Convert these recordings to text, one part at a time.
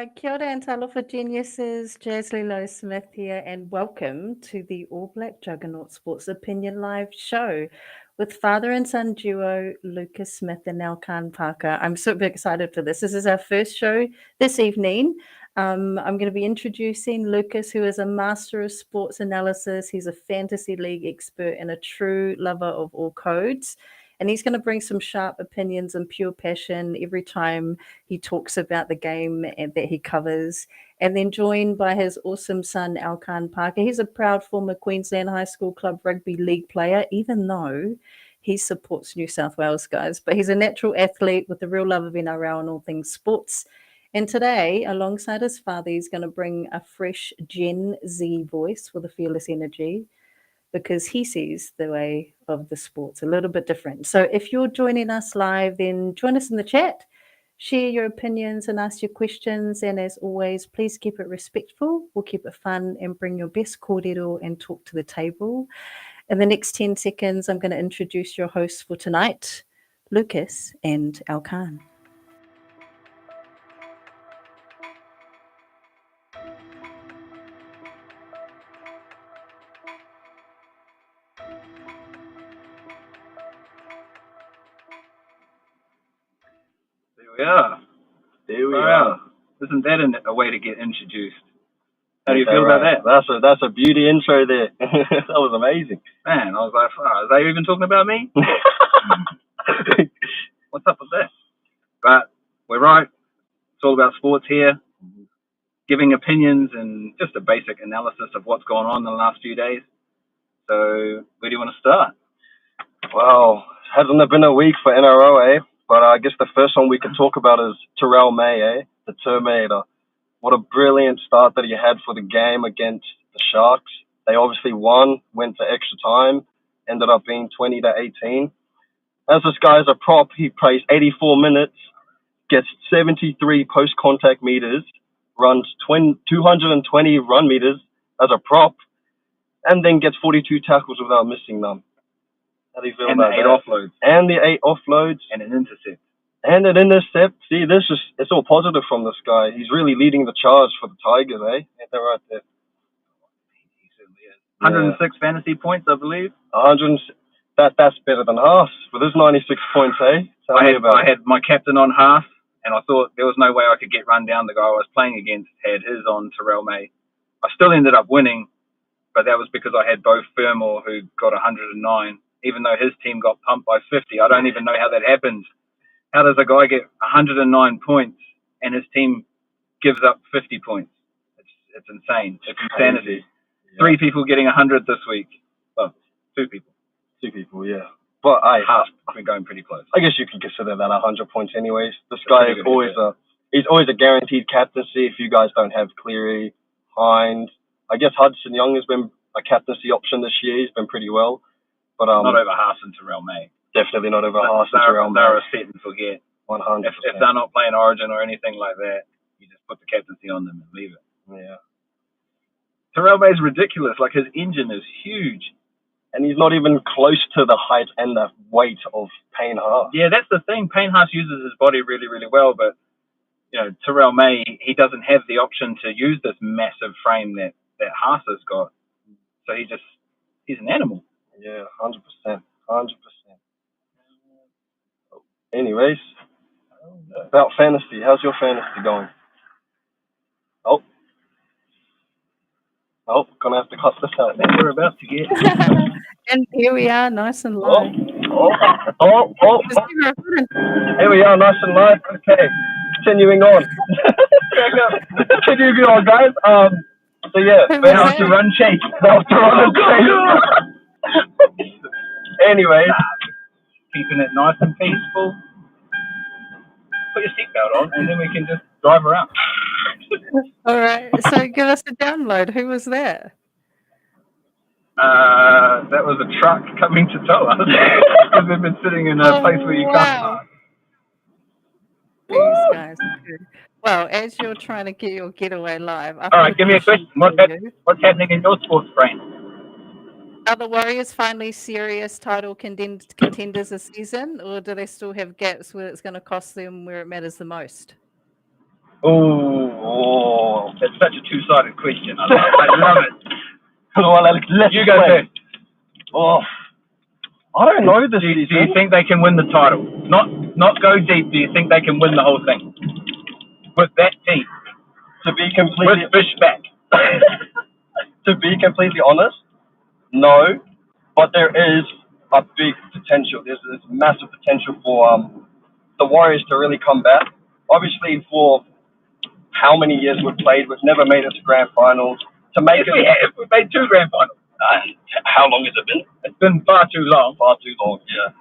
Kia ora and talofa geniuses, Jaslilo Smith here, and welcome to the All Black Juggernaut Sports Opinion Live show with father and son duo Lucas Smith and Elkan Parker. I'm super excited for this. This is our first show this evening. I'm going to be introducing Lucas, who is a master of sports analysis. He's a fantasy league expert and a true lover of all codes. And he's going to bring some sharp opinions and pure passion every time he talks about the game that he covers. And then joined by his awesome son, Elkan Parker. He's a proud former Queensland High School Club Rugby League player, even though he supports New South Wales guys. But he's a natural athlete with a real love of NRL and all things sports. And today, alongside his father, he's going to bring a fresh Gen Z voice with a fearless energy, because he sees the way of the sports a little bit different. So if you're joining us live, then join us in the chat, share your opinions and ask your questions. And as always, please keep it respectful. We'll keep it fun and bring your best kōrero and talk to the table. In the next 10 seconds, I'm going to introduce your hosts for tonight, Lucas and Elkan. There we are. Isn't that a way to get introduced? How do you feel about that? That's a beauty intro there. That was amazing. Man, I was like, are they even talking about me? What's up with that? But we're right. It's all about sports here. Giving opinions and just a basic analysis of what's gone on in the last few days. So where do you want to start? Well, hasn't it been a week for NRL, eh? But I guess the first one we can talk about is Terrell May, eh? The Terminator. What a brilliant start that he had for the game against the Sharks. They obviously won, went to extra time, ended up being 20-18. As this guy's a prop, he plays 84 minutes, gets 73 post-contact meters, runs 220 run meters as a prop, and then gets 42 tackles without missing them. How do you feel about that? And the 8 offloads. And an intercept. And an intercept. See, it's all positive from this guy. He's really leading the charge for the Tigers, eh? Ain't that right there? He certainly is. 106 fantasy points, I believe. 100. That's better than half with his 96 points, eh? I had my captain on half, and I thought there was no way I could get run down. The guy I was playing against had his on Terrell May. I still ended up winning, but that was because I had Beau Fermor, who got 109. Even though his team got pumped by 50. I don't even know how that happened. How does a guy get 109 points and his team gives up 50 points? It's insane. It's insanity. Yeah. 3 people getting 100 this week. Well, 2 people. 2 people, yeah. But we're going pretty close. I guess you can consider that 100 points anyways. This guy is he's always a guaranteed captaincy if you guys don't have Cleary, Hind. I guess Hudson Young has been a captaincy option this year. He's been pretty well. But, not over Haas and Terrell May. Definitely not over Haas and Terrell May. They're a set and forget. 100%. If they're not playing Origin or anything like that, you just put the captaincy on them and leave it. Yeah. Terrell May's ridiculous. Like, his engine is huge. And he's not even close to the height and the weight of Payne Haas. Yeah, that's the thing. Payne Haas uses his body really, really well, but, Terrell May, he doesn't have the option to use this massive frame that Haas has got. So he's an animal. Yeah, 100%. 100%. Anyways, about fantasy, how's your fantasy going? Gonna have to cut this out. We're about to get. And here we are, nice and live. Here we are, nice and live. Okay, continuing on. Continuing on, guys. So yeah, now to run chase. Anyways, keeping it nice and peaceful. Put your seatbelt on, and then we can just drive around. All right. So give us a download. Who was that? That was a truck coming to tow us because we've been sitting in a place where you can't park. These guys. Well, as you're trying to get your getaway live. All right, give me a question. What's happening in your sports brain? Are the Warriors finally serious title contenders this season, or do they still have gaps where it's going to cost them where it matters the most? Oh, Oh, It's such a two-sided question. I love it. well, let's You go play. first. Oh, I don't know this Do you season. think they can win the title? Not go deep. Do you think they can win the whole thing with that team? To be completely With Fish back. to be completely honest, no. But there is a big potential. There's massive potential for the Warriors to really come back. Obviously, for how many years we've played, we've never made it to grand finals. To make it, we made 2 grand finals. how long has it been? It's been far too long. Far too long. Yeah.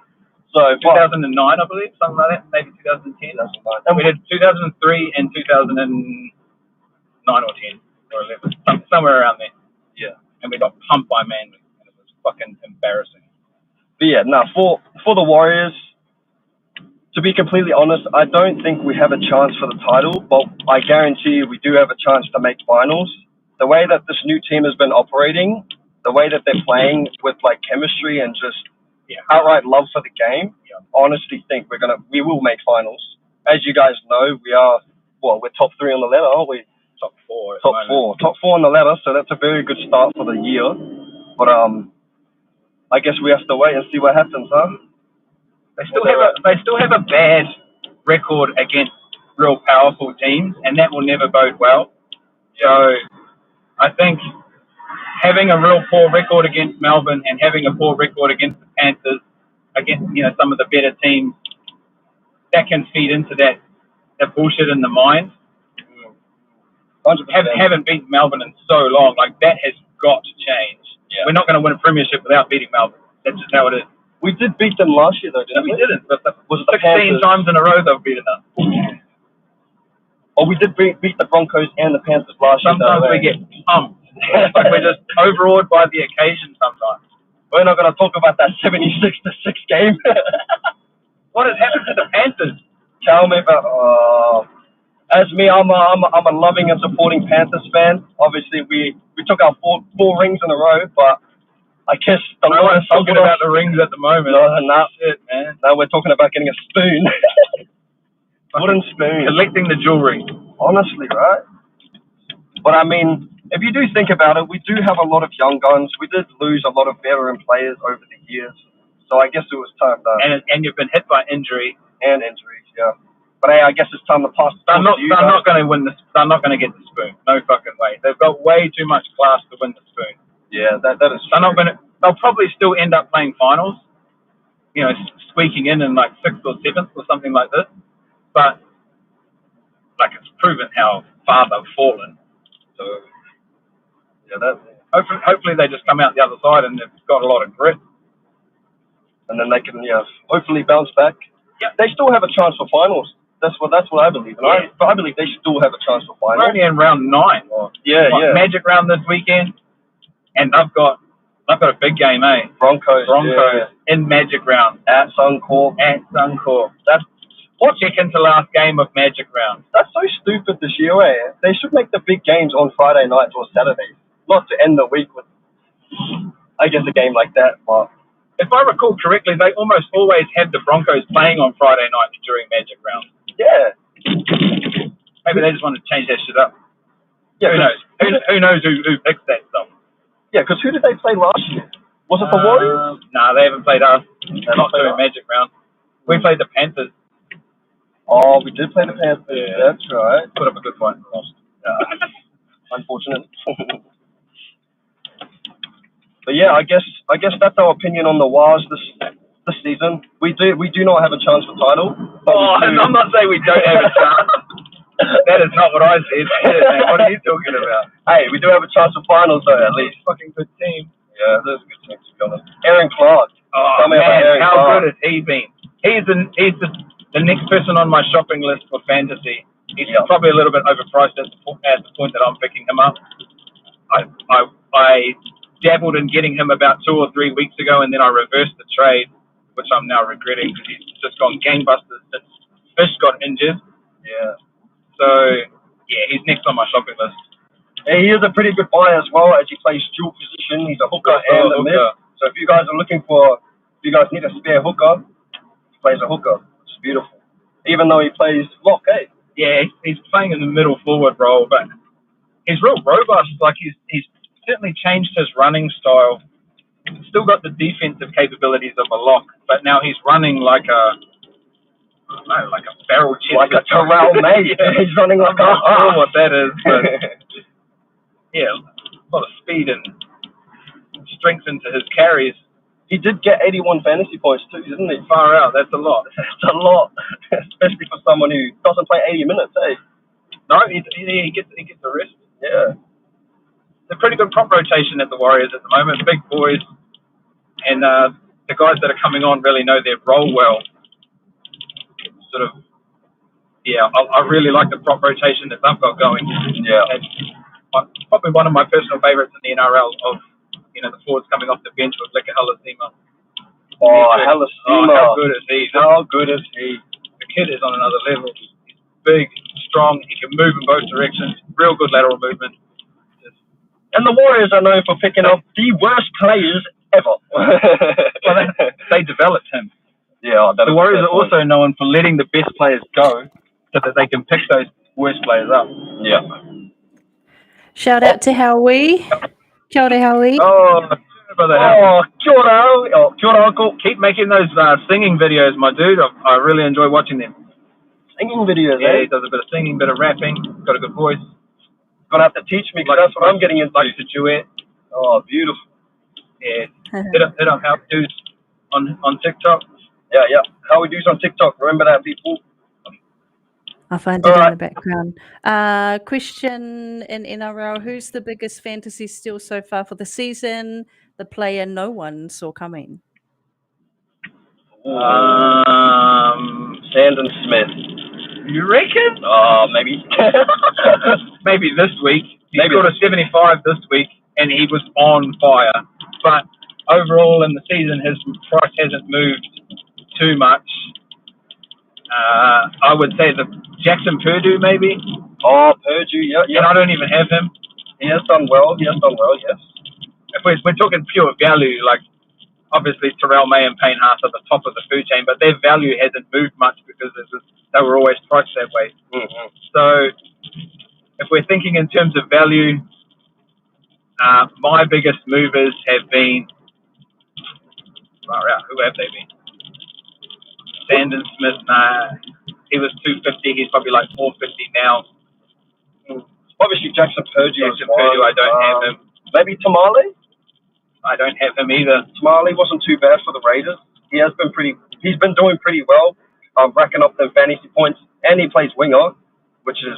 So 2009, I believe, something like that. Maybe 2010. And we did 2003 and 2009 or 10 or 11, somewhere around there. Yeah. And we got pumped by Manly, and it was fucking embarrassing. But yeah, no, for the Warriors, to be completely honest, I don't think we have a chance for the title, but I guarantee you we do have a chance to make finals. The way that this new team has been operating, the way that they're playing with like chemistry and just outright love for the game, I honestly think we will make finals. As you guys know, we're top 3 on the ladder, aren't we? Top 4. Top four on the ladder, so that's a very good start for the year. But I guess we have to wait and see what happens, huh? They still have a bad record against real powerful teams, and that will never bode well. So I think having a real poor record against Melbourne and having a poor record against the Panthers, against some of the better teams, that can feed into that bullshit in the mind. 100%. Haven't beaten Melbourne in so long. Like, that has got to change. Yeah. We're not going to win a premiership without beating Melbourne. That's just how it is. We did beat them last year, though, didn't we? No, we didn't. But was it the 16 Panthers? times in a row they've beaten us. Oh, we did beat the Broncos and the Panthers last year. Sometimes we get pumped. Like, we're just overawed by the occasion sometimes. We're not going to talk about that 76-6 game. What has happened to the Panthers? Tell me about... as me, I'm a loving and supporting Panthers fan. Obviously, we took our four rings in a row, but I guess the no one's talking about the rings at the moment. No, shit, man. No, we're talking about getting a spoon. Wooden spoon. Collecting the jewelry. Honestly, right? But I mean, if you do think about it, we do have a lot of young guns. We did lose a lot of veteran players over the years, so I guess it was time to. And you've been hit by injury and injuries, yeah. But hey, I guess it's time to pass. They're not going to win this. They're not going to get the spoon. No fucking way. They've got way too much class to win the spoon. Yeah, that is. They're not going to. They'll probably still end up playing finals. Squeaking in like 6th or 7th or something like this. But like, it's proven how far they've fallen. So yeah, hopefully they just come out the other side and they've got a lot of grit. And then they can hopefully bounce back. Yeah. They still have a chance for finals. That's what I believe. And I believe they still have a chance for finals. We're only in round 9. Magic round this weekend, and I've got a big game, eh? Broncos in Magic round at Suncorp. That's second to last game of Magic round. That's so stupid this year, eh? They should make the big games on Friday nights or Saturdays, not to end the week with, I guess, a game like that. But if I recall correctly, they almost always have the Broncos playing on Friday nights during Magic round. Yeah. Maybe they just want to change that shit up. Yeah. Who knows who picks that stuff? Yeah, because who did they play last year? Was it the Warriors? No, they haven't played us. They're not doing Magic round. We played the Panthers. Oh, we did play the Panthers. Yeah. That's right. Put up a good fight and lost. Unfortunate. But yeah, I guess that's our opinion on the Wars this season. We do not have a chance for title. I'm not saying we don't have a chance. That is not what I said. Shit, man. What are you talking about? Hey, we do have a chance for finals though, at least. Fucking good team. Yeah, that's a good team to be honest. Aaron Clark. Oh man, how good has he been? He's the next person on my shopping list for fantasy. He's probably a little bit overpriced at the point that I'm picking him up. I dabbled in getting him about 2 or 3 weeks ago, and then I reversed the trade, which I'm now regretting because he's just gone gangbusters since Fish got injured. Yeah. So yeah, he's next on my shopping list. Yeah, he is a pretty good buy as well, as he plays dual position. He's a hooker and a mid. So if you guys need a spare hooker, he plays a hooker. It's beautiful. Even though he plays lock, eh? Yeah, he's playing in the middle forward role, but he's real robust. Like he's certainly changed his running style. Still got the defensive capabilities of a lock, but now he's running like I don't know, like a barrel chest. Like a Terrell May. Yeah. He's running like I'm not sure what that is, but yeah, a lot of speed and strength into his carries. He did get 81 fantasy points too, didn't he? Far out, that's a lot. That's a lot, especially for someone who doesn't play 80 minutes, eh? No, he gets the rest. Yeah. It's a pretty good prop rotation at the Warriors at the moment. Big boys, and the guys that are coming on really know their role well. Sort of, yeah, I really like the prop rotation that they've got going. Yeah. It's probably one of my personal favourites in the NRL of, the forwards coming off the bench with Lika Halasima. Oh, Halasima. How good is he? How good is he? The kid is on another level. He's big, strong, he can move in both directions, real good lateral movement. And the Warriors are known for picking up the worst players ever. Well, they developed him. Yeah, the Warriors are also known for letting the best players go so that they can pick those worst players up. Yeah. Shout out to Howie. Kia ora, Howie. Oh, brother. Oh, kia ora. Oh, kia ora, uncle. Keep making those singing videos, my dude. I really enjoy watching them. Singing videos, Yeah, eh? he does a bit of singing, bit of rapping. Got a good voice. Gonna have to teach me, because that's what I'm getting into. Like the duet. Oh, beautiful. Yeah. hit up How Dudes on TikTok. Yeah. How we do on TikTok. Remember that, people. I'll find it in the background. Question in NRL: who's the biggest fantasy steal so far for the season? The player no one saw coming. Sandon Smith. You reckon? Maybe. Maybe this week. He Maybe scored a 75 this week, and he was on fire. But overall in the season, his price hasn't moved too much. I would say the Jackson Purdue, maybe. Oh, Purdue, yeah. And I don't even have him. He has done well, yes. If we're talking pure value, like, obviously Terrell May and Payne Haas are the top of the food chain, but their value hasn't moved much because they were always priced that way. Mm-hmm. So if we're thinking in terms of value, my biggest movers have been, who have they been? Sandon Smith, he was 250, he's probably like 450 now. Obviously Jackson Purdue. I don't have him. Maybe Tamale? I don't have him either. Tamale wasn't too bad for the Raiders. He's been doing pretty well, racking up the fantasy points, and he plays winger, which is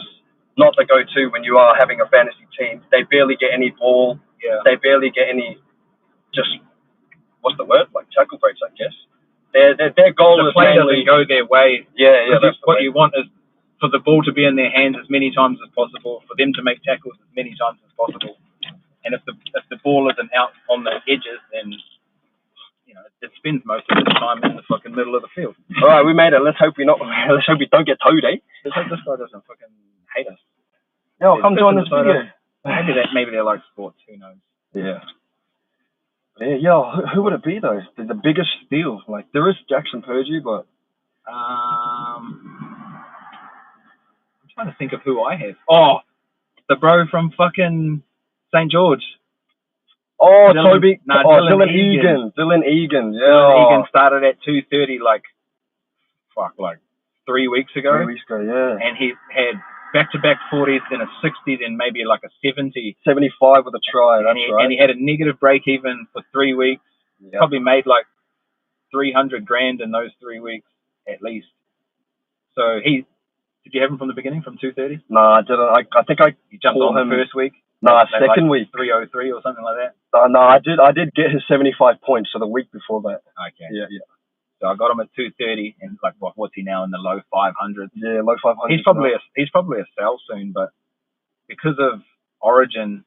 not the go-to when you are having a fantasy team. They barely get any ball. Yeah. They barely get any, what's the word? Like tackle breaks, I guess. Their goal the is play mainly doesn't go their way. Yeah. That's what you want is for the ball to be in their hands as many times as possible, for them to make tackles as many times as possible. And if the ball isn't out on the edges, then it spends most of its time in the fucking middle of the field. All right, we made it. Let's hope we don't get towed, eh? Let's hope this guy doesn't fucking hate us. Yeah, come join this video. Maybe they like sports. Who knows? Yeah. Yeah. Who would it be though? The biggest steal? Like there is Jackson Purdue, but I'm trying to think of who I have. Oh, the bro from fucking St. George. Oh, Dylan, Dylan Egan. Dylan Egan, yeah. Dylan Egan started at 230 like 3 weeks ago. 3 weeks ago, yeah. And he had back-to-back 40s, then a 60, then maybe like a 70. 75 with a try, that's right. And he had a negative break-even for 3 weeks. Yep. Probably made like $300,000 in those 3 weeks at least. So did you have him from the beginning, from 230? No, I didn't. I think I jumped on him the first week. No, second week. 303 or something like that. No, I did get his 75 points for the week before that. Okay. Yeah. So I got him at 230, and like what's he now in the low 500s? Yeah, low 500s. He's probably a sell soon, but because of Origin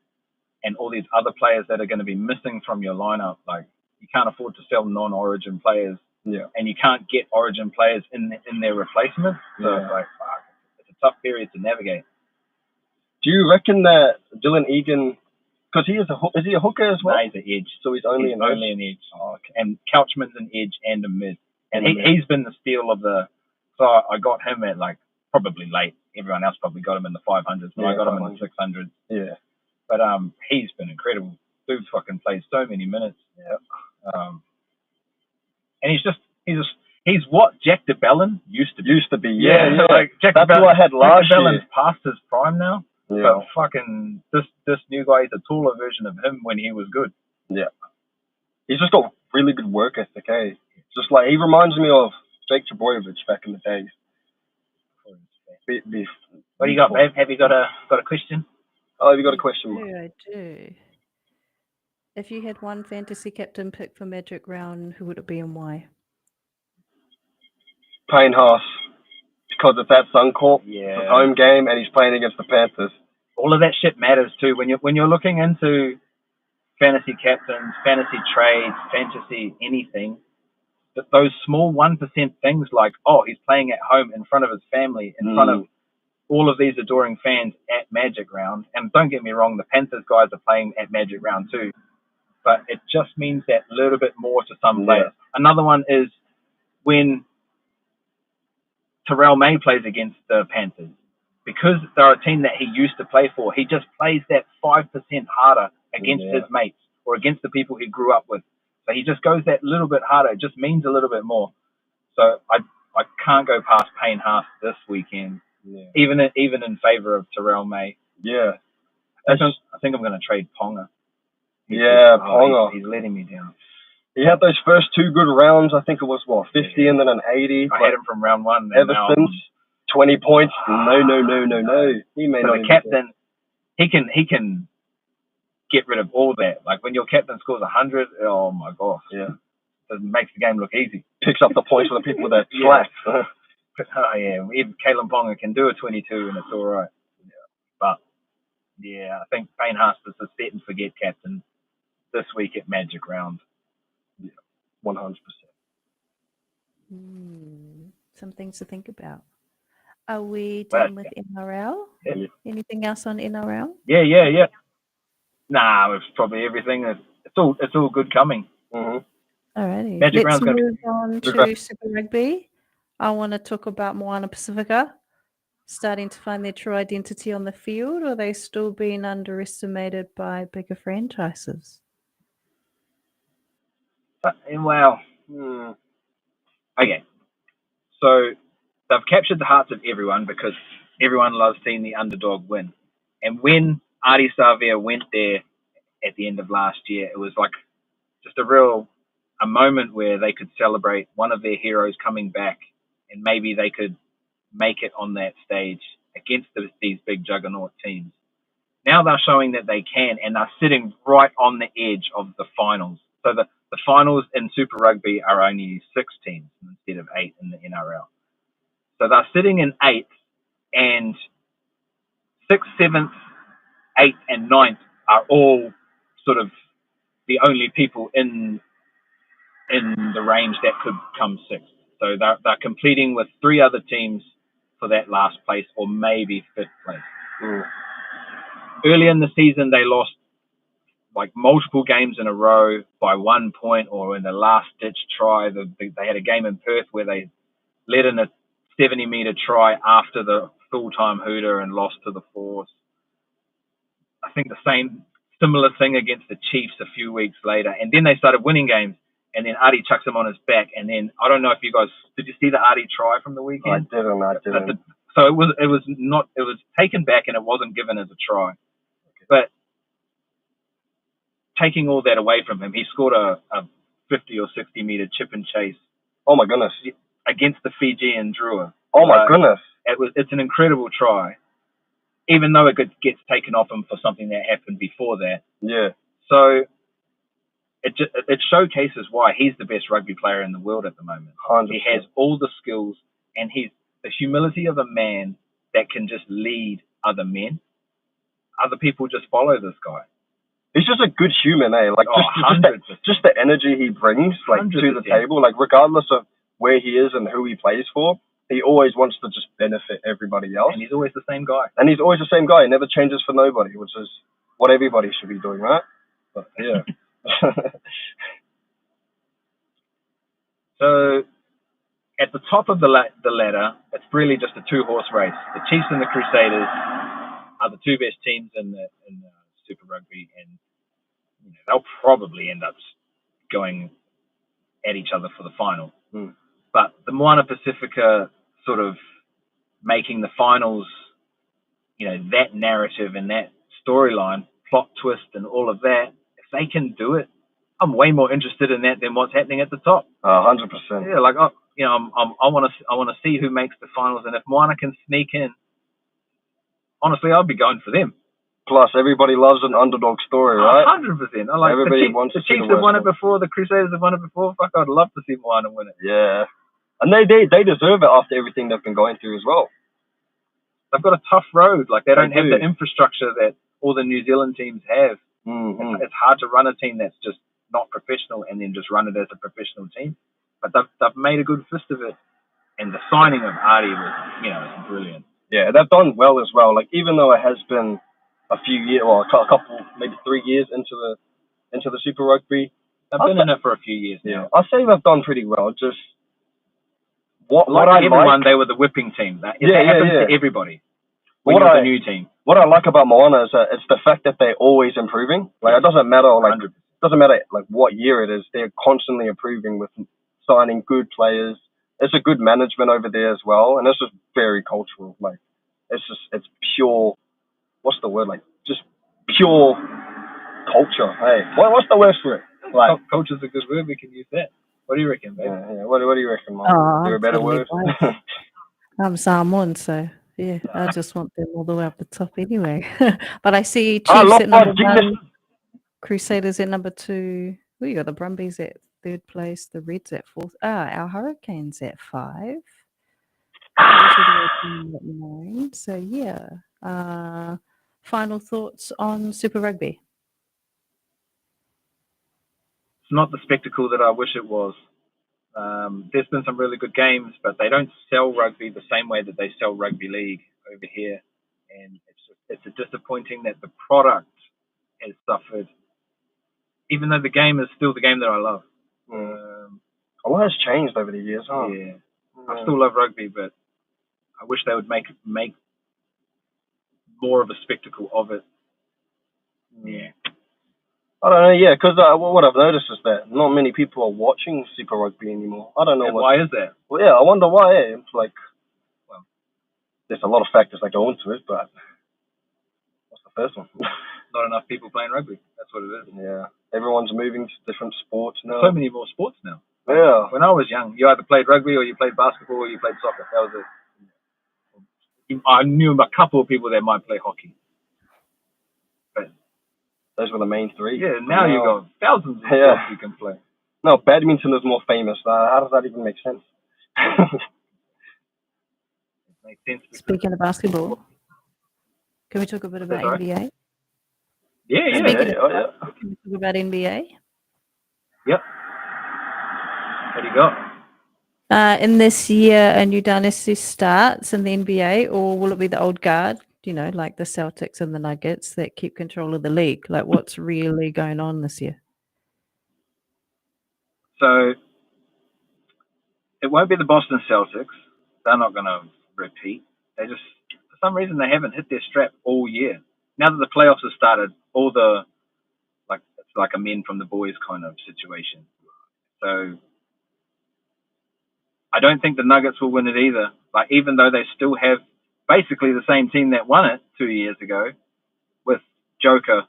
and all these other players that are going to be missing from your lineup, like you can't afford to sell non-Origin players. Yeah. And you can't get Origin players in their replacement. So it's like, fuck, it's a tough period to navigate. Do you reckon that Dylan Egan, because is he a hooker as well? No, he's an edge. So he's only an edge. Oh, okay. And Couchman's an edge and a mid. And Mm-hmm. he's been the steal of the. So I got him at like probably late. everyone else probably got him in the 500s, but I got him in the 600s. Yeah. But he's been incredible. Dude fucking plays so many minutes. Yeah. And he's what Jack DeBellin used to be. Yeah. Like Jack That's DeBellin, what I had last Jack DeBellin's year. past his prime now. Yeah. But fucking this new guy is a taller version of him when he was good. Yeah. He's just got really good work ethic, eh? Just like, he reminds me of Jake Trbojevic back in the days. What do you got, babe? Have you got a question? Oh, have you got a question? I do. If you had one fantasy captain pick for Magic Round, who would it be and why? Payne Haas. Because it's at Suncorp, Yeah. it's his home game, and he's playing against the Panthers. All of that shit matters too. When you're looking into fantasy captains, fantasy trades, fantasy anything, that those small 1% things like, oh, he's playing at home in front of his family, in front of all of these adoring fans at Magic Round. And don't get me wrong, the Panthers guys are playing at Magic Round too. But it just means that little bit more to some players. Another one is when Terrell May plays against the Panthers. Because they're a team that he used to play for, he just plays that 5% harder against his mates or against the people he grew up with. So he just goes that little bit harder. It just means a little bit more. So I can't go past Payne Haas this weekend, even in favour of Terrell May. Yeah. I think I'm going to trade Ponga. Ponga. He's letting me down. He had those first two good rounds. I think it was, 50 and then an 80. I had him from round one. Ever since, 20 points. No. He may not. The captain, he can get rid of all that. Like when your captain scores 100, oh my gosh. Yeah. It makes the game look easy. Picks up the points for the people that slack. Oh yeah, even Kalen Ponga can do a 22 and it's all right. Yeah. But yeah, I think Payne Haas is the set and forget captain this week at Magic Round. Yeah, 100%. Some things to think about. Are we done with NRL? Yeah. Anything else on NRL? Yeah. Nah, it's probably everything. It's all good coming. Alrighty. Magic Let's Round's gonna move on to Super Rugby. I want to talk about Moana Pasifika starting to find their true identity on the field, or are they still being underestimated by bigger franchises? Well, okay. So they've captured the hearts of everyone because everyone loves seeing the underdog win. And when Ardie Savea went there at the end of last year, it was like just a moment where they could celebrate one of their heroes coming back, and maybe they could make it on that stage against these big juggernaut teams. Now they're showing that they can, and they're sitting right on the edge of the finals. So the finals in Super Rugby are only 6 teams instead of 8 in the NRL. So they're sitting in 8th, and 6th, 7th, 8th, and 9th are all sort of the only people in the range that could come 6th. So they're competing with 3 other teams for that last place, or maybe 5th place. Early in the season, they lost like multiple games in a row by 1 point, or in the last ditch try. They had a game in Perth where they let in a 70-meter try after the full-time hooter and lost to the Force. I think similar thing against the Chiefs a few weeks later, and then they started winning games. And then Ardie chucks him on his back. And then I don't know if you guys did you see the Ardie try from the weekend? I didn't. So it was taken back and it wasn't given as a try. But taking all that away from him, he scored a 50 or 60 meter chip and chase. Oh my goodness! Against the Fijian Drua. Oh my goodness! It's an incredible try, even though it gets taken off him for something that happened before that. Yeah. So. It showcases why he's the best rugby player in the world at the moment. 100%. He has all the skills, and he's the humility of a man that can just lead other men. Other people just follow this guy. He's just a good human, eh? Like just the energy he brings, like 100%. To the table. Like regardless of where he is and who he plays for, he always wants to just benefit everybody else. And he's always the same guy. He never changes for nobody, which is what everybody should be doing, right? But yeah. So at the top of the ladder, it's really just a 2-horse race. The Chiefs and the Crusaders are the 2 best teams in the Super Rugby, and they'll probably end up going at each other for the final. But the Moana Pasifika sort of making the finals, that narrative and that storyline, plot twist and all of that, if they can do it, I'm way more interested in that than what's happening at the top. 100%. Yeah, like, I want to see who makes the finals, and if Moana can sneak in, honestly, I'd be going for them. Plus, everybody loves an underdog story, right? 100%. I like Everybody wants to the see Chiefs the have won it West before. The Crusaders have won it before. Fuck, I'd love to see Moana win it. Yeah. And they deserve it after everything they've been going through as well. They've got a tough road. Like, they don't have do. the infrastructure that all the New Zealand teams have. It's hard to run a team that's just not professional and then just run it as a professional team. But they've made a good fist of it. And the signing of Artie was, it's brilliant. Yeah, they've done well as well. Like, even though it has been a few years, well, a couple, maybe 3 years into the Super Rugby, They've been in it for a few years now. Yeah, I say they've done pretty well. Just what everyone, they were the whipping team. That happens to everybody. When you're the new team. What I like about Moana is that it's the fact that they're always improving. Like, it doesn't matter what year it is. They're constantly improving with signing good players. It's a good management over there as well, and it's just very cultural. Like, it's pure. What's the word? Like, just pure culture. Hey, what's the word for it? Like, culture's a good word. We can use that. What do you reckon, babe? Yeah. What do you reckon, Mom? Is there a better word? I'm Samoan, so yeah, I just want them all the way up the top anyway. But I see Chiefs at number 1, Crusaders at number 2. We got the Brumbies at 3rd place, the Reds at 4th. Our Hurricanes at 5. At 9. So yeah. Final thoughts on Super Rugby? It's not the spectacle that I wish it was. There's been some really good games, but they don't sell rugby the same way that they sell rugby league over here, and it's disappointing that the product has suffered, even though the game is still the game that I love. A lot has changed over the years, huh? Yeah. I still love rugby, but I wish they would make more of a spectacle of it. Yeah. I don't know, yeah, because what I've noticed is that not many people are watching Super Rugby anymore. I don't know why is that? Well, yeah, I wonder why. It's like, well, there's a lot of factors that go into it, but what's the first one? Not enough people playing rugby. That's what it is. Yeah, everyone's moving to different sports now. There's so many more sports now. Yeah. When I was young, you either played rugby or you played basketball or you played soccer. That was it. I knew a couple of people that might play hockey. But those were the main 3. Yeah, now you've got thousands of sports you can play. No, badminton is more famous. How does that even make sense? It makes sense. Speaking of basketball, can we talk a bit about NBA? Yeah. Can we talk about NBA? Yep. What do you got? In this year, a new dynasty starts in the NBA, or will it be the old guard? Like the Celtics and the Nuggets that keep control of the league? Like, what's really going on this year? So, it won't be the Boston Celtics. They're not going to repeat. They just, for some reason, they haven't hit their strap all year. Now that the playoffs have started, it's like a men from the boys kind of situation. So, I don't think the Nuggets will win it either. Like, even though they still have basically the same team that won it 2 years ago with Joker,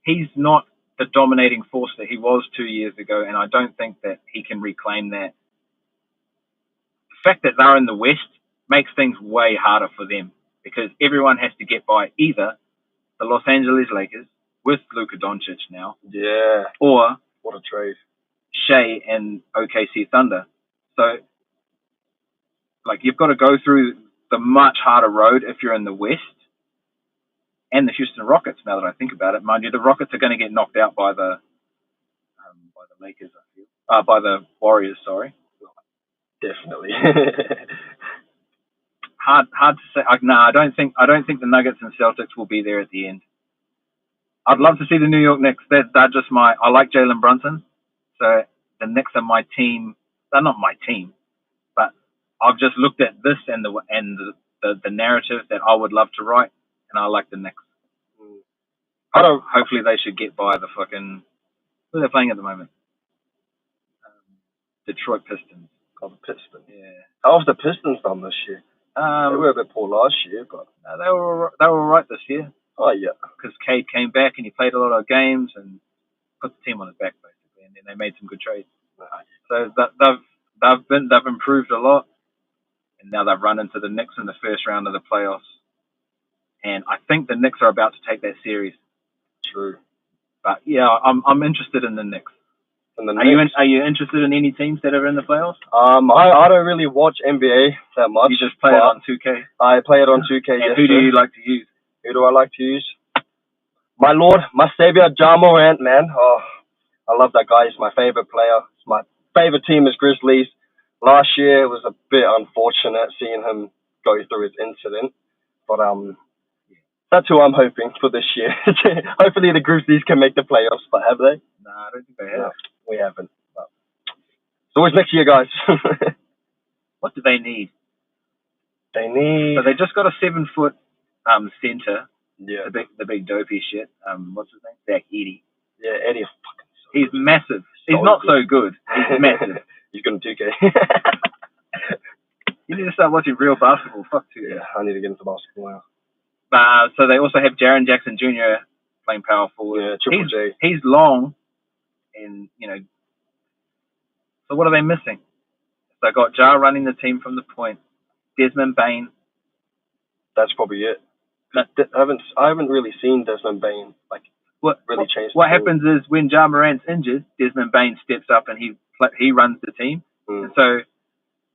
he's not the dominating force that he was 2 years ago, and I don't think that he can reclaim that. The fact that they're in the West makes things way harder for them because everyone has to get by either the Los Angeles Lakers with Luka Doncic now, or what a trade, Shea and OKC Thunder. So, like, you've got to go through the much harder road if you're in the West, and the Houston Rockets. Now that I think about it, mind you, the Rockets are going to get knocked out by the Lakers. I feel by the Warriors. Sorry, definitely. hard to say. I don't think the Nuggets and Celtics will be there at the end. I'd love to see the New York Knicks. They're just I like Jalen Brunson, so the Knicks are my team. They're not my team, but I've just looked at this and the narrative that I would love to write, and I like the Knicks. Hopefully they should get by the fucking... Who are they playing at the moment? Detroit Pistons. Oh, the Pistons. Yeah. How have the Pistons done this year? They were a bit poor last year, but... No, they were all right this year. Oh, yeah. Because Cade came back and he played a lot of games and put the team on his back, basically, and then they made some good trades. So they've improved a lot, and now they've run into the Knicks in the first round of the playoffs. And I think the Knicks are about to take that series. True. But yeah, I'm interested in the Knicks. Are you interested in any teams that are in the playoffs? I don't really watch NBA that much. You just play it on 2K? I play it on 2K, and who do you like to use? Who do I like to use? My Lord, my Savior, Ja Morant, man. Oh, I love that guy. He's my favorite player. My favorite team is Grizzlies. Last year it was a bit unfortunate seeing him go through his incident. But that's who I'm hoping for this year. Hopefully the Grizzlies can make the playoffs, but have they? No, I don't think they have. No, we haven't. But it's always next year, guys. What do they need? They need... So they just got a 7-foot center. Yeah. The big dopey shit. What's his name? Zach Edey. Yeah, Eddie. He's massive. He's not so good. He's massive. He's good in 2K. You need to start watching real basketball. Fuck 2K. Yeah, I need to get into basketball now. So they also have Jaren Jackson Jr. playing power forward. Yeah, Triple J. He's long, and so what are they missing? So they got Ja running the team from the point. Desmond Bain. That's probably it. I haven't really seen Desmond Bain really change. What happens is when Ja Morant's injured, Desmond Bain steps up and he runs the team. And so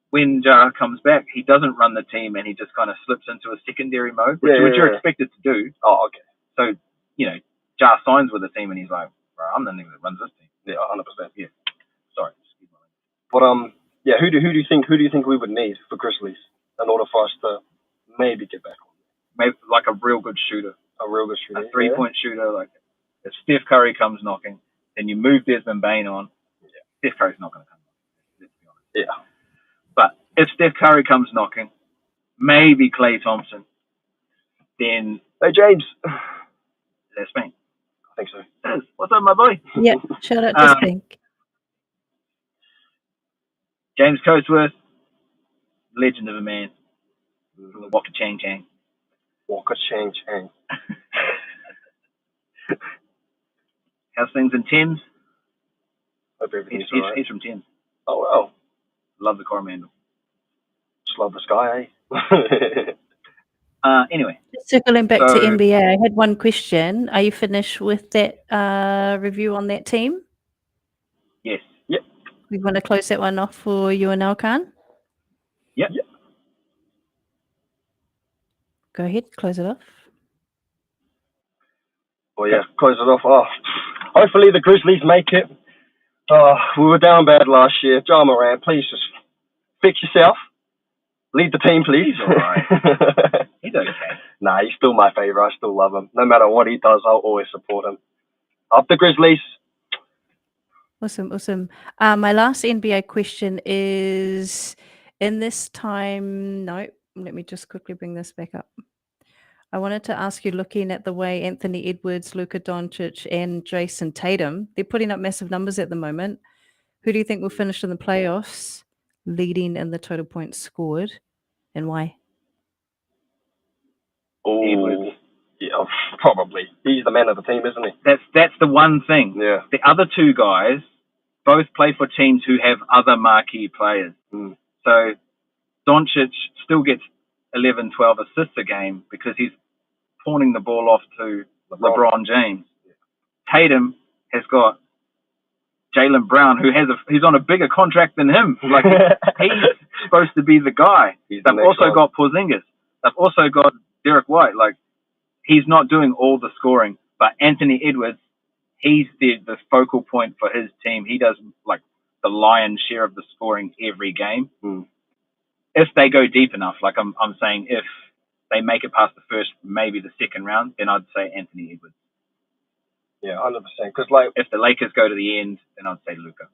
when Ja comes back, he doesn't run the team and he just kind of slips into a secondary mode, which you're expected to do. Oh, okay. So Ja signs with the team and he's like, bro, I'm the nigga that runs this team. Yeah, 100%. Yeah. Sorry. But yeah, who do you think we would need for Grizzlies in order for us to maybe get back on? Maybe like a real good shooter. A real good shooter. A 3-point shooter. Like if Steph Curry comes knocking, then you move Desmond Bain on. Yeah. Steph Curry's not going to come knocking. Let's be honest. Yeah. But if Steph Curry comes knocking, maybe Klay Thompson, then... Hey, James. That's me. I think so. What's up, my boy? Yeah, shout out to Spink. James Coatsworth, legend of a man. From the Waka Chang Chang. Waka Chang Chang. How's things in Thames? Hope everything's all right. He's from Thames. Oh, wow. Love the Coromandel. Just love the sky, eh? Anyway. Circling back to NBA, I had one question. Are you finished with that review on that team? Yes. Yep. We want to close that one off for you and Elkan? Yep. Go ahead, close it off. Well, yeah, close it off. Oh, hopefully the Grizzlies make it. We were down bad last year. Ja Morant, please just fix yourself. Lead the team, please. He's all right. He's okay. Nah, he's still my favorite. I still love him. No matter what he does, I'll always support him. Up the Grizzlies. Awesome. My last NBA question is, in this time... No, let me just quickly bring this back up. I wanted to ask you, looking at the way Anthony Edwards, Luka Doncic, and Jason Tatum, they're putting up massive numbers at the moment. Who do you think will finish in the playoffs, leading in the total points scored, and why? Oh, yeah, probably. He's the man of the team, isn't he? That's the one thing. Yeah. The other two guys both play for teams who have other marquee players. So Doncic still gets 11, 12 assists a game because he's pawning the ball off to LeBron James. Tatum has got Jaylen Brown, he's on a bigger contract than him. Like he's supposed to be the guy. They've also got Porzingis. They've also got Derek White. Like he's not doing all the scoring, but Anthony Edwards, he's the focal point for his team. He does like the lion's share of the scoring every game. If they go deep enough, like I'm saying, if they make it past the first, maybe the second round, then I'd say Anthony Edwards. Yeah, 100%. Because like, if the Lakers go to the end, then I'd say Luka.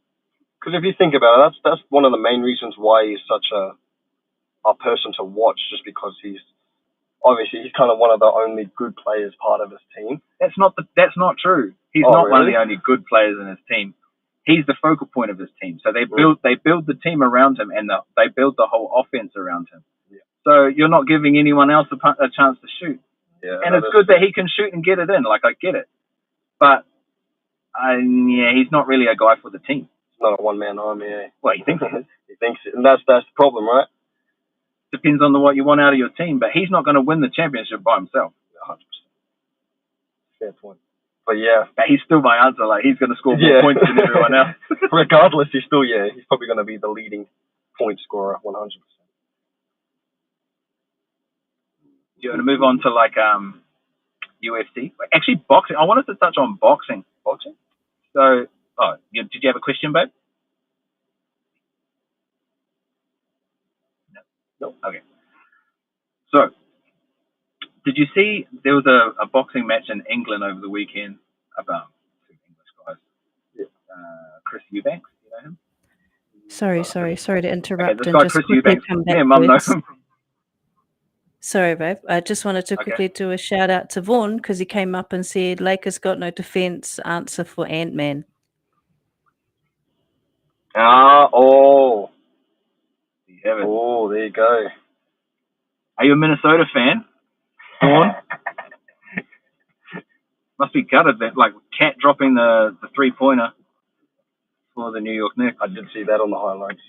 Because if you think about it, that's one of the main reasons why he's such a a person to watch just because he's kind of one of the only good players part of his team. That's not true. He's not one of the only good players in his team. He's the focal point of his team. So they build the team around him, and they build the whole offense around him. Yeah. So you're not giving anyone else a chance to shoot. Yeah, and it's good that he can shoot and get it in. Like, I get it, but he's not really a guy for the team. It's not a one-man army. Eh? Well, he thinks it is. He thinks it, and that's the problem, right? Depends on what you want out of your team, but he's not going to win the championship by himself. 100%. Fair point. But yeah, but he's still my answer. Like, he's going to score more points than everyone else. Regardless, he's probably going to be the leading point scorer, 100%. You want to move on to like UFC? Actually, boxing. I wanted to touch on boxing. Boxing. So, did you have a question, babe? No. Okay. So, did you see there was a boxing match in England over the weekend about two English guys? Yeah. Chris Eubanks, you know him? Sorry to interrupt. Okay, this guy Chris Eubanks. Yeah, Mum knows him. Sorry, babe. I just wanted to quickly do a shout out to Vaughan because he came up and said, Lakers got no defense, answer for Ant-Man. Oh, there you go. Are you a Minnesota fan? Vaughan? Must be gutted that, like, Cat dropping the three-pointer for the New York Knicks. I did see that on the highlights.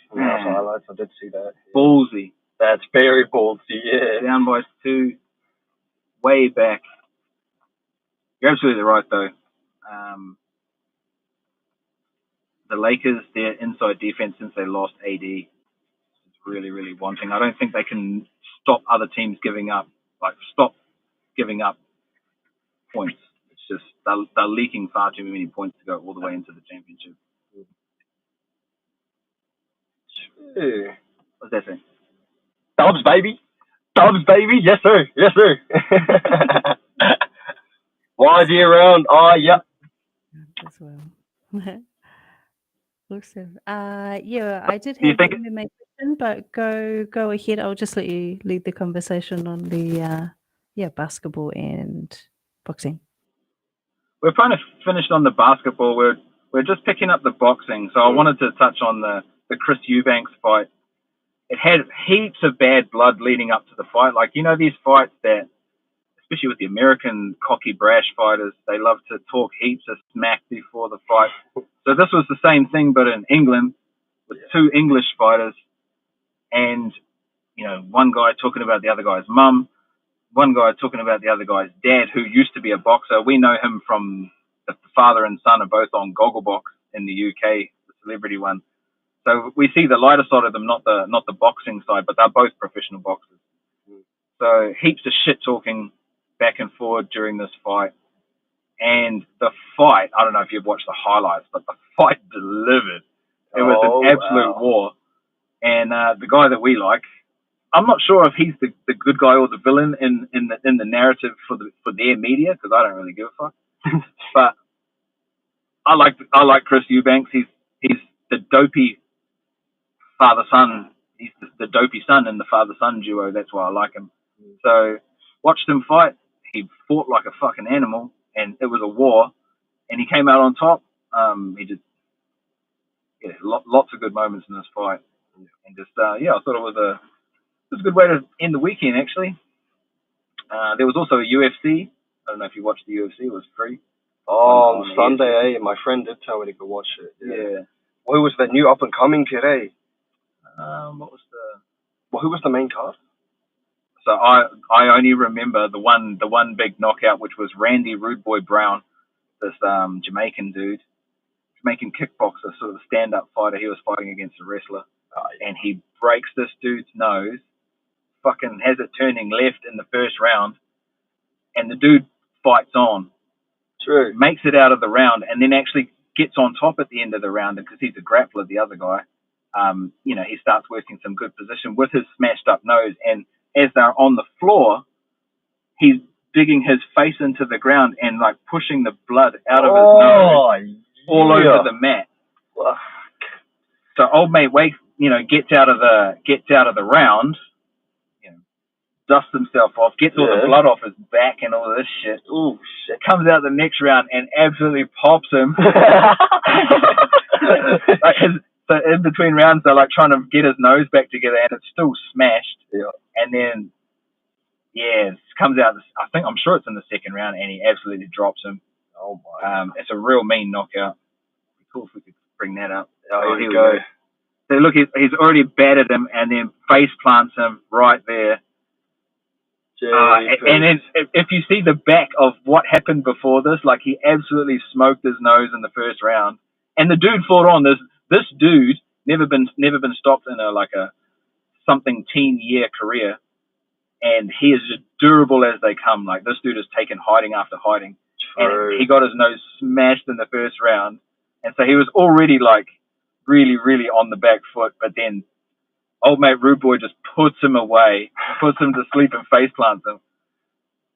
I did see that. Ballsy. That's very ballsy, yeah. Down by 2, way back. You're absolutely right, though. The Lakers, their inside defense since they lost AD is really, really wanting. I don't think they can stop other teams giving up points. It's just they're leaking far too many points to go all the way into the championship. What's that saying? Dubs, baby. Yes, sir. YG around. Oh, yeah. As well. Awesome. I did have an MMA question, but go ahead. I'll just let you lead the conversation on the basketball and boxing. We're kind of finished on the basketball. We're just picking up the boxing. So I wanted to touch on the Chris Eubanks fight. It had heaps of bad blood leading up to the fight. Like, you know, these fights that, especially with the American cocky brash fighters, they love to talk heaps of smack before the fight. So this was the same thing, but in England with two English fighters, and, you know, one guy talking about the other guy's mum, one guy talking about the other guy's dad, who used to be a boxer. We know him from the father and son are both on Gogglebox in the UK, the celebrity one. So we see the lighter side of them, not the boxing side, but they're both professional boxers. So heaps of shit talking back and forward during this fight. And the fight, I don't know if you've watched the highlights, but the fight delivered. It was an absolute war. And the guy that we like, I'm not sure if he's the good guy or the villain in the narrative for their media, because I don't really give a fuck. But I like Chris Eubanks. He's the dopey father-son. He's the dopey son in the father-son duo. That's why I like him. So watched him fight. He fought like a fucking animal, and it was a war. And he came out on top. He did lots of good moments in this fight. And just I thought it was a good way to end the weekend. Actually, there was also a UFC. I don't know if you watched the UFC. It was free. On Sunday, my friend did tell me to go watch it. Yeah. Who was the new up and coming kid? Who was the main card? So I only remember the one big knockout, which was Randy Rude Boy Brown, this Jamaican dude, Jamaican kickboxer, sort of stand-up fighter. He was fighting against a wrestler, and he breaks this dude's nose, fucking has it turning left in the first round, and the dude fights on. True. Makes it out of the round, and then actually gets on top at the end of the round because he's a grappler, the other guy. He starts working some good position with his smashed up nose, and as they're on the floor, he's digging his face into the ground and like pushing the blood out of his nose all over the mat. Fuck. So old mate Wake, gets out of the round, dusts himself off, gets all the blood off his back and all this shit. Ooh, shit. Comes out the next round and absolutely pops him. So in between rounds, they're like trying to get his nose back together, and it's still smashed. Yeah. And then, it comes out. I'm sure it's in the second round, and he absolutely drops him. Oh my! It's a real mean knockout. It'd be cool if we could bring that up. Oh, here we go. So look, he's already battered him, and then face plants him right there. And then if you see the back of what happened before this, like he absolutely smoked his nose in the first round, and the dude fought on. This dude never been stopped in a something teen year career, and he is as durable as they come. Like this dude has taken hiding after hiding, and he got his nose smashed in the first round, and so he was already like really, really on the back foot, but then old mate Rude Boy just puts him away, puts him to sleep and face plants him.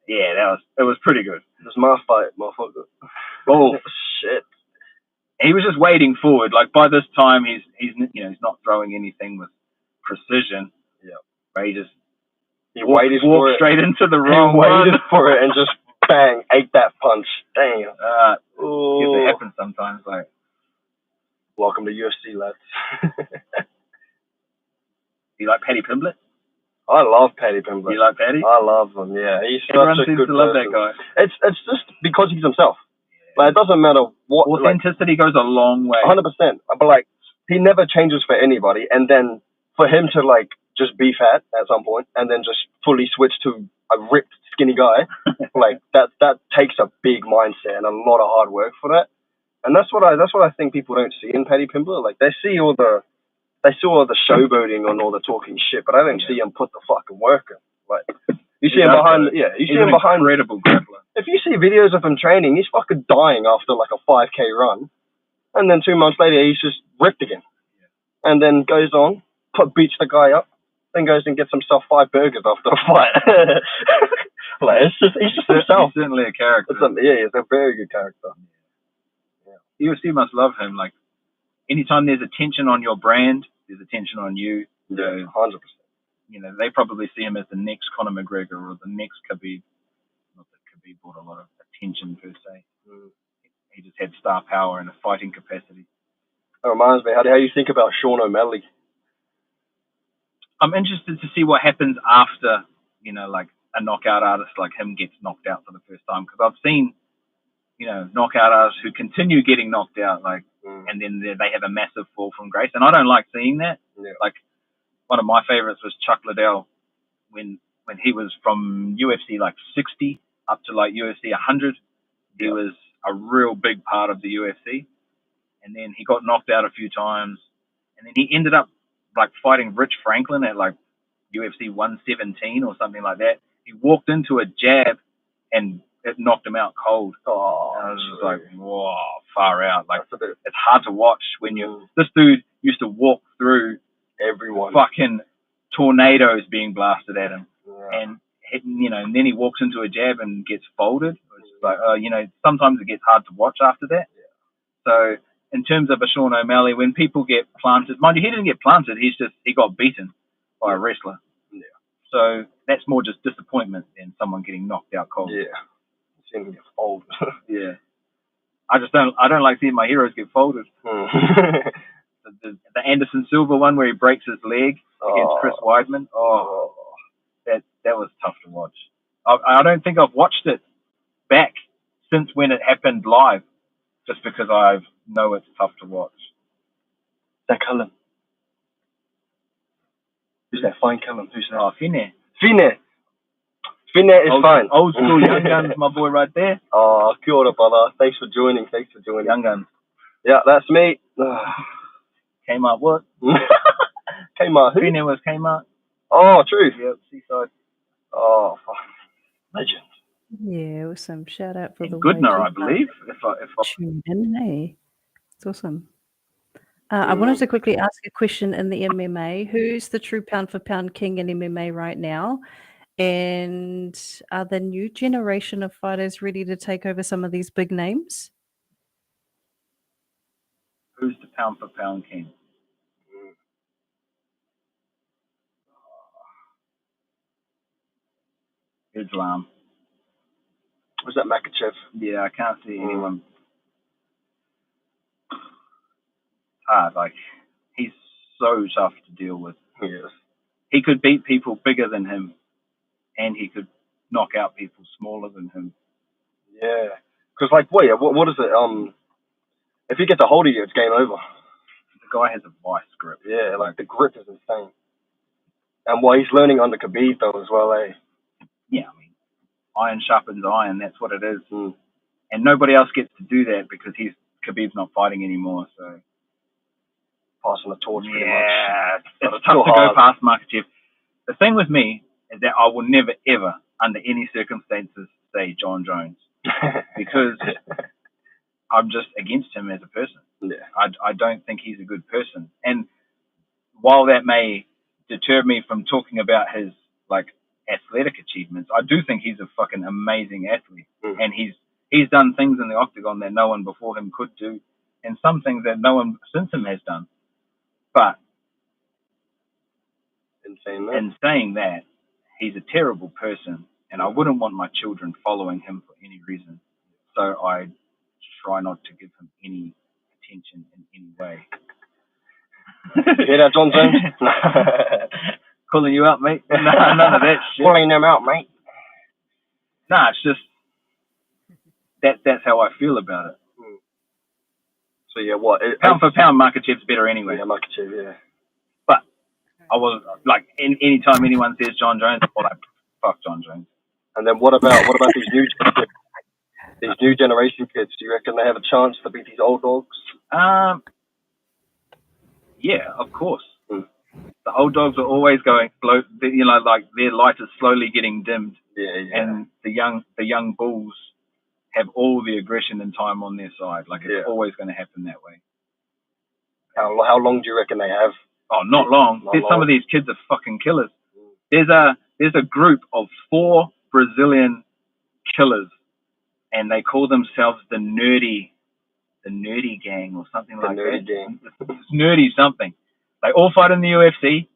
Yeah, it was pretty good. It was my fight, motherfucker. Oh shit! He was just wading forward. Like by this time, he's not throwing anything with precision. Yeah, but he just walked straight into the wrong one. He waited for it and just bang, ate that punch. Damn. It happens sometimes. Like, welcome to UFC, lads. You like Paddy Pimblett? I love Paddy Pimblett. You like Paddy? I love him. Yeah, he's Everyone such a seems good to love person. that guy. It's just because he's himself. Like, it doesn't matter what. Authenticity goes a long way. 100%. But like, he never changes for anybody, and then for him to like just be fat at some point, and then just fully switch to a ripped, skinny guy, like that takes a big mindset and a lot of hard work for that. And that's what I think people don't see in Paddy Pimblett. Like they see all the showboating and all the talking shit, but I don't see him put the fucking work in. Like you see him behind, you see him behind. Incredible grappler. If you see videos of him training, he's fucking dying after like a 5K run, and then 2 months later he's just ripped again, and then goes on, beats the guy up, then goes and gets himself 5 burgers after a fight. Like he's just himself. He's certainly a character. He's a very good character. Yeah. UFC must love him. Like anytime there's attention on your brand, there's attention on you. Yeah, 100%. They probably see him as the next Conor McGregor or the next Khabib. Not that Khabib brought a lot of attention per se. He just had star power and a fighting capacity. That reminds me, how do you think about Sean O'Malley? I'm interested to see what happens after, like a knockout artist like him gets knocked out for the first time. Because I've seen, knockout artists who continue getting knocked out, and then they have a massive fall from grace. And I don't like seeing that. Yeah. Like, one of my favorites was Chuck Liddell when he was from UFC like 60 up to like UFC 100. He was a real big part of the UFC. And then he got knocked out a few times. And then he ended up like fighting Rich Franklin at like UFC 117 or something like that. He walked into a jab and it knocked him out cold. Oh, and I was just like, whoa, far out. Like, it's hard to watch when this dude used to walk through everyone, fucking tornadoes being blasted at him. And then he walks into a jab and gets folded. It's like, sometimes it gets hard to watch after that. So in terms of a Sean O'Malley, when people get planted, mind you, he didn't get planted. He got beaten by a wrestler. Yeah. So that's more just disappointment than someone getting knocked out cold. Yeah. Seeing him get folded. Yeah. I don't like seeing my heroes get folded. The Anderson Silva one where he breaks his leg against Chris Weidman. That was tough to watch. I don't think I've watched it back since when it happened live, just because I know it's tough to watch. That Cullen. Who's that? Fine Cullen. Who's that? Oh, Fine. Fine is fine. Old school Young Guns, my boy right there. Oh, kia ora, brother. Thanks for joining. Young Guns. Yeah, that's me. Kmart what? Kmart who? Fine was Kmart. Oh, true. Yep, Seaside. Oh, fuck. Legend. Yeah, awesome. Shout out for the Goodner, I believe. If I tune in, hey, it's awesome. I wanted to quickly ask a question in the MMA. Who's the true pound for pound king in MMA right now? And are the new generation of fighters ready to take over some of these big names? Who's the pound for pound king? Islam. Was that Makachev? Yeah, I can't see anyone. Hard, like he's so tough to deal with. Yes. He could beat people bigger than him, and he could knock out people smaller than him. Yeah. Because, like, what is it? If he gets a hold of you, it's game over. The guy has a vice grip. Yeah, like the grip is insane. And he's learning under Khabib though as well, eh? Yeah, I mean, iron sharpens iron. That's what it is. Mm. And nobody else gets to do that because Khabib's not fighting anymore. So passing the torch pretty much. Yeah, it's tough to go past Makachev. The thing with me is that I will never, ever, under any circumstances, say John Jones. Because I'm just against him as a person. Yeah. I don't think he's a good person. And while that may deter me from talking about his, like, athletic achievements, I do think he's a fucking amazing athlete. Mm. And he's done things in the octagon that no one before him could do, and some things that no one since him has done. But in saying that, he's a terrible person, and I wouldn't want my children following him for any reason. So I try not to give him any attention in any way. You hear that, John Jones? Calling you out, mate? Nah, none of that shit. Calling them out, mate. Nah, it's just that's how I feel about it. So yeah, what? Pound for pound, Makachev's better anyway. Yeah, Makachev, yeah. But I was like, any time anyone says John Jones, I'm like, fuck John Jones. And then what about these new generation kids? Do you reckon they have a chance to beat these old dogs? Yeah, of course. The old dogs are always going slow. You know, like their light is slowly getting dimmed. Yeah. And the young bulls have all the aggression and time on their side. Like it's always going to happen that way. How long do you reckon they have? Oh, not long. Some of these kids are fucking killers. There's a group of 4 Brazilian killers, and they call themselves the nerdy gang or something like that. The nerdy gang. It's nerdy something. They all fight in the UFC.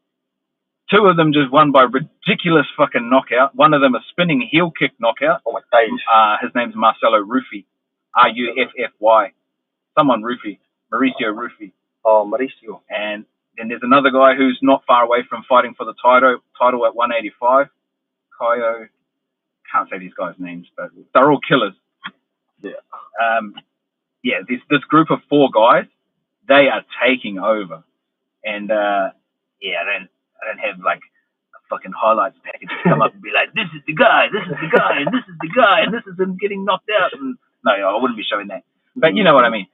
2 of them just won by ridiculous fucking knockout. One of them a spinning heel kick knockout. Oh my days. His name's Marcelo Ruffi. Ruffy. Someone Ruffi. Mauricio Ruffi. Oh, Mauricio. And then there's another guy who's not far away from fighting for the title at 185. Caio. Can't say these guys' names, but they're all killers. Yeah. This group of 4 guys, they are taking over. And I don't have like a fucking highlights package to come up and be like, this is the guy, and this is the guy, and this is him getting knocked out. And no, I wouldn't be showing that. But you know what I mean.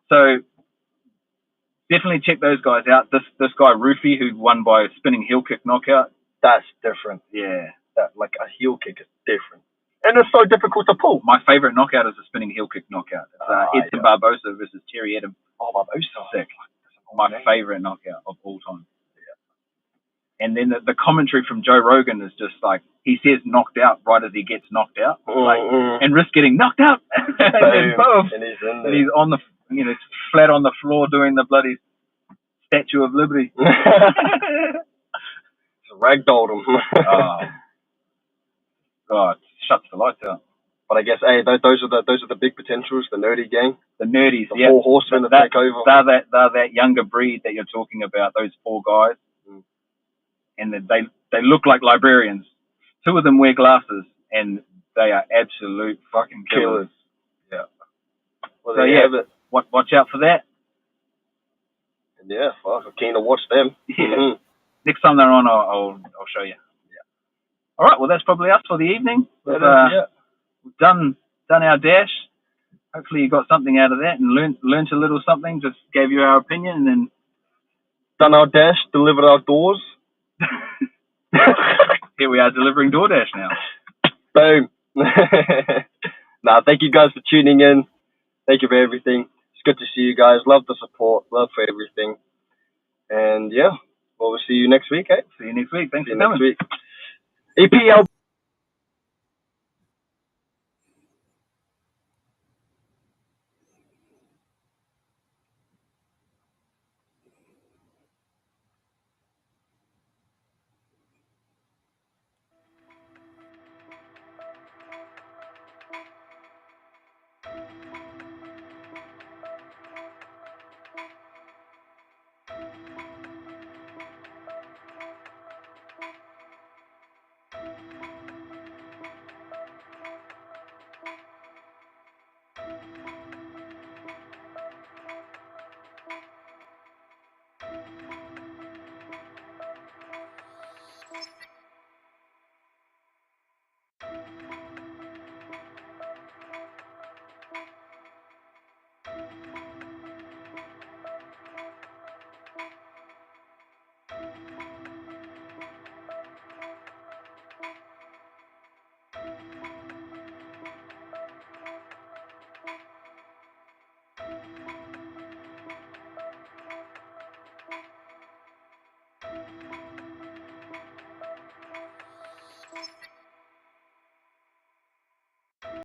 So definitely check those guys out. This guy Rufy, who won by a spinning heel kick knockout. That's different. Yeah. That like a heel kick is different. And it's so difficult to pull. My favorite knockout is a spinning heel kick knockout. It's Edson Barbosa versus Terry Adam. Oh, Barbosa. Sick. My favorite knockout of all time. Yeah. And then the commentary from Joe Rogan is just like, he says knocked out right as he gets knocked out. And risks getting knocked out. And he's on the, flat on the floor doing the bloody Statue of Liberty. Ragdolled him. Oh. God, shuts the lights out. But I guess, hey, those are the big potentials, the nerdy gang. The nerdies, the 4 horsemen that take over. They're that younger breed that you're talking about, those 4 guys. And they look like librarians. 2 of them wear glasses, and they are absolute fucking killers. Yeah. Well, so watch out for that. And yeah, fuck, I'm keen to watch them. Yeah. Next time they're on, I'll show you. All right, well, that's probably us for the evening. We've done our dash. Hopefully you got something out of that and learnt a little something, just gave you our opinion, and then... Done our dash, delivered our doors. Here we are delivering DoorDash now. Boom. Thank you guys for tuning in. Thank you for everything. It's good to see you guys. Love the support. Love for everything. And yeah, we'll see you next week, eh? See you next week. Thanks for coming. Next week. EPL